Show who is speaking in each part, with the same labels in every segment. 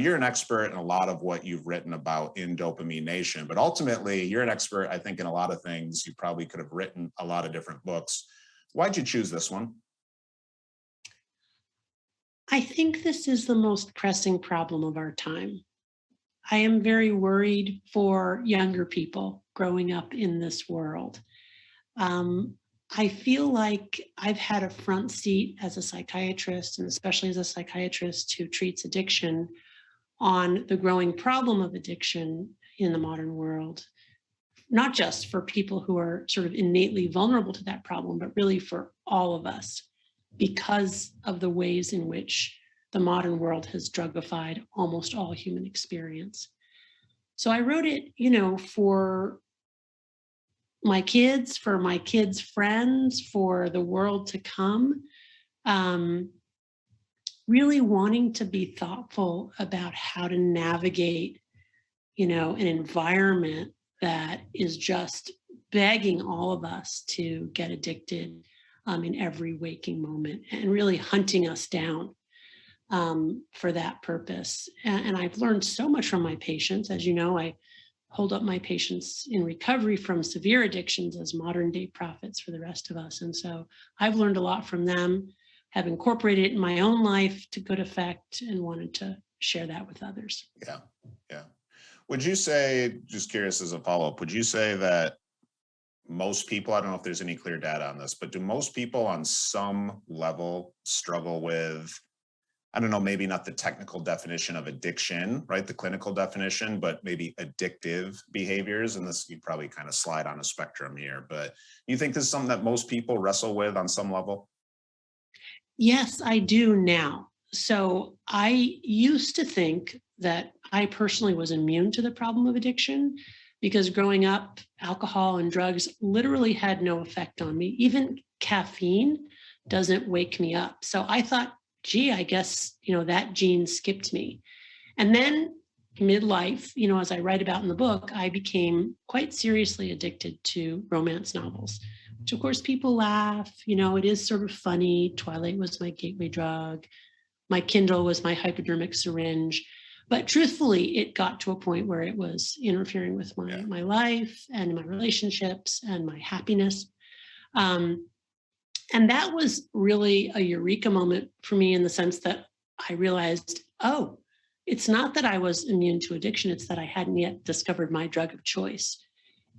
Speaker 1: You're an expert in a lot of what you've written about in Dopamine Nation, but ultimately you're an expert, I think, in a lot of things. You probably could have written a lot of different books. Why'd you choose this one?
Speaker 2: I think this is the most pressing problem of our time. I am very worried for younger people growing up in this world. Um, I feel like I've had a front seat as a psychiatrist, and especially as a psychiatrist who treats addiction, on the growing problem of addiction in the modern world, not just for people who are sort of innately vulnerable to that problem, but really for all of us, because of the ways in which the modern world has drugified almost all human experience. So I wrote it, for my kids' friends, for the world to come, um, really wanting to be thoughtful about how to navigate, an environment that is just begging all of us to get addicted in every waking moment and really hunting us down for that purpose. And I've learned so much from my patients. As you know, I hold up my patients in recovery from severe addictions as modern day prophets for the rest of us. And so I've learned a lot from them, have incorporated it in my own life to good effect, and wanted to share that with others.
Speaker 1: Yeah, yeah. Would you say, just curious as a follow-up, would you say that most people, I don't know if there's any clear data on this, but do most people on some level struggle with, I don't know, maybe not the technical definition of addiction, right? The clinical definition, but maybe addictive behaviors. And this, you probably kind of slide on a spectrum here, but you think this is something that most people wrestle with on some level?
Speaker 2: Yes, I do now. So I used to think that I personally was immune to the problem of addiction because growing up, alcohol and drugs literally had no effect on me. Even caffeine doesn't wake me up. So I thought, gee, I guess, that gene skipped me. And then midlife, as I write about in the book, I became quite seriously addicted to romance novels, which of course people laugh, it is sort of funny. Twilight was my gateway drug. My Kindle was my hypodermic syringe. But truthfully, it got to a point where it was interfering with my life and my relationships and my happiness. And that was really a eureka moment for me, in the sense that I realized, oh, it's not that I was immune to addiction, it's that I hadn't yet discovered my drug of choice.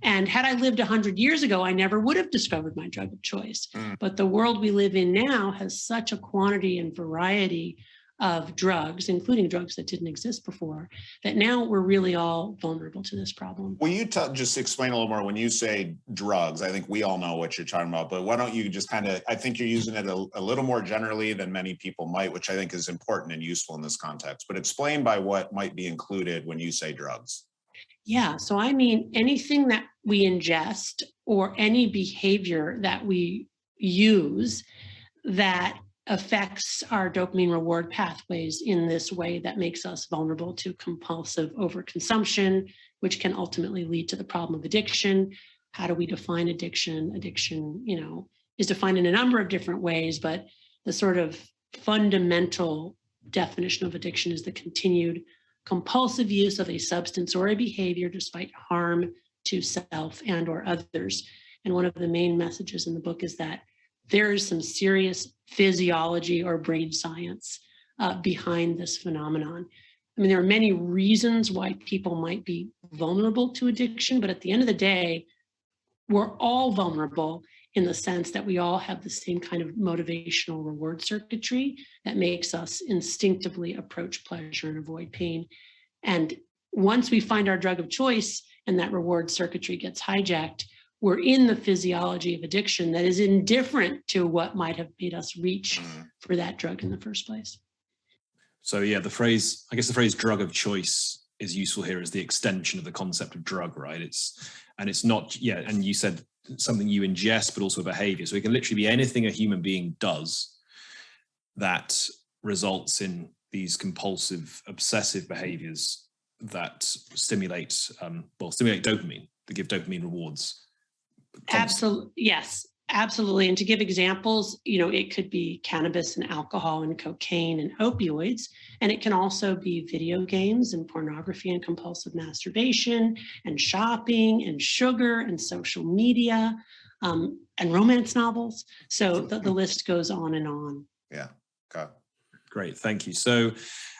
Speaker 2: And had I lived 100 years ago, I never would have discovered my drug of choice. But the world we live in now has such a quantity and variety of drugs, including drugs that didn't exist before, that now we're really all vulnerable to this problem.
Speaker 1: Will you just explain a little more when you say drugs? I think we all know what you're talking about, but why don't you just I think you're using it a little more generally than many people might, which I think is important and useful in this context, but explain by what might be included when you say drugs.
Speaker 2: Yeah, so I mean anything that we ingest or any behavior that we use that affects our dopamine reward pathways in this way that makes us vulnerable to compulsive overconsumption, which can ultimately lead to the problem of addiction. How do we define addiction? Addiction, is defined in a number of different ways, but the sort of fundamental definition of addiction is the continued compulsive use of a substance or a behavior despite harm to self and or others. And one of the main messages in the book is that there is some serious physiology or brain science behind this phenomenon. I mean, there are many reasons why people might be vulnerable to addiction, but at the end of the day, we're all vulnerable in the sense that we all have the same kind of motivational reward circuitry that makes us instinctively approach pleasure and avoid pain. And once we find our drug of choice and that reward circuitry gets hijacked, we're in the physiology of addiction that is indifferent to what might have made us reach for that drug in the first place.
Speaker 3: So yeah, the phrase drug of choice is useful here as the extension of the concept of drug, right? It's not, and you said something you ingest, but also behavior. So it can literally be anything a human being does that results in these compulsive, obsessive behaviors that stimulate dopamine, that give dopamine rewards.
Speaker 2: Absolutely. Yes, Absolutely. And to give examples, it could be cannabis and alcohol and cocaine and opioids. And it can also be video games and pornography and compulsive masturbation and shopping and sugar and social media and romance novels. So the list goes on and on.
Speaker 1: Yeah. Okay.
Speaker 3: Great. Thank you. So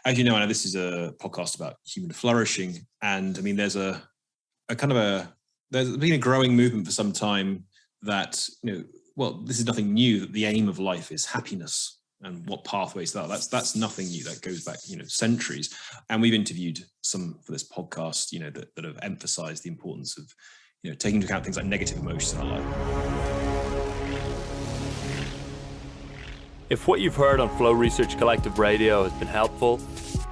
Speaker 3: as you know, I know this is a podcast about human flourishing. And I mean, there's there's been a growing movement for some time that, this is nothing new, that the aim of life is happiness, and what pathways that's nothing new. That goes back, centuries. And we've interviewed some for this podcast, that have emphasized the importance of, taking into account things like negative emotions in our life.
Speaker 4: If what you've heard on Flow Research Collective Radio has been helpful,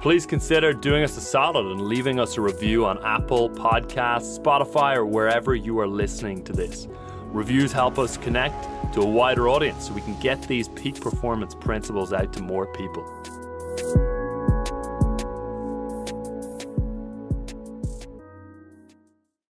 Speaker 4: please consider doing us a solid and leaving us a review on Apple Podcasts, Spotify, or wherever you are listening to this. Reviews help us connect to a wider audience so we can get these peak performance principles out to more people.